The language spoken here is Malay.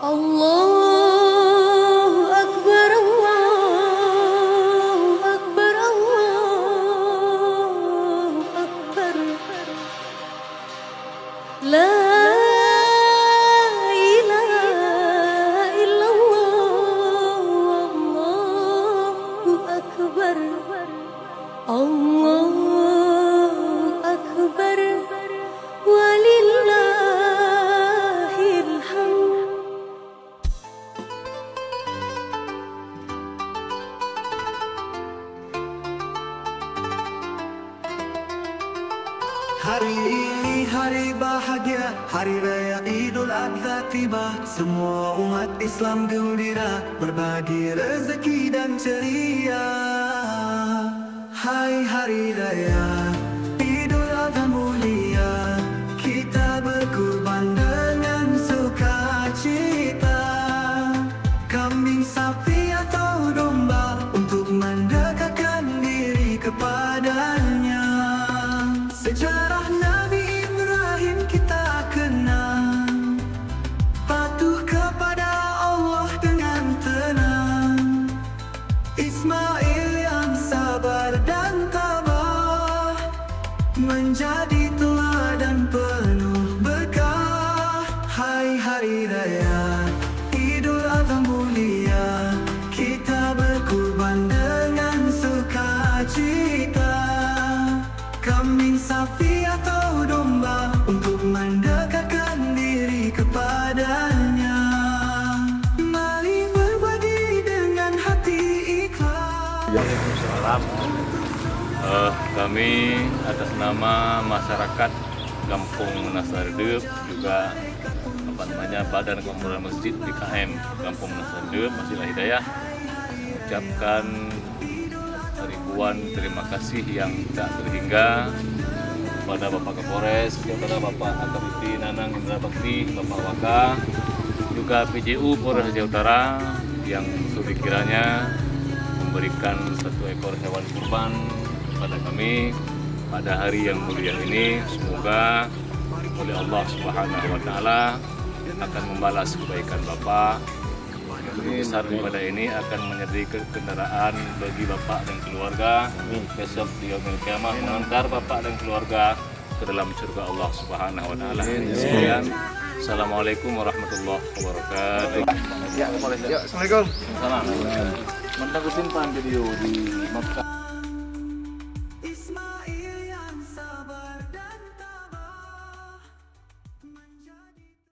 Allahu Akbar, Allahu Akbar, Allahu Akbar. La ilaha illallah, Allahu Akbar, Allahu Akbar, walillahil hamd. Hari ini hari bahagia, hari raya Idul Adha tiba. Semua umat Islam gembira, berbagi rezeki dan ceria. Hai hari raya Idul Adha mulia, kita berkurban dengan sukacita. Kambing, sapi atau domba untuk mendekatkan diri kepadanya. Sejarah Nabi Ibrahim kita kenang, patuh kepada Allah dengan tenang. Ismail yang sabar dan tabah, menjadi teladan penuh berkah. Hai hari raya Idul Adha mulia, kita berkurban dengan sukacita. Kambing, sapi atau domba untuk mendekatkan diri kepadanya. Mari berbagi dengan hati ikhlas. Waalaikumsalam. Kami atas nama masyarakat Kampung Nasardep, juga Badan Kemakmuran Masjid BKM Kampung Nasardep, Masjidil Hidayah, mengucapkan ribuan terima kasih yang tak terhingga kepada Bapak Kapolres, kepada Bapak AKBP Nanang Indra Bakti, Bapak Waka, juga PJU Polres Aceh Utara yang sekiranya memberikan satu ekor hewan kurban kepada kami pada hari yang mulia ini. Semoga oleh Allah Subhanahu wa Ta'ala akan membalas kebaikan Bapak. Lebih besar daripada ini akan menjadi kendaraan bagi Bapak dan keluarga besok di yaumil qiyamah, mengantar Bapak dan keluarga ke dalam surga Allah Subhanahu wa Ta'ala. Sekian. Assalamualaikum warahmatullahi wabarakatuh. Ya, Assalamualaikum. Salam. Mantap simpan video di Makkah.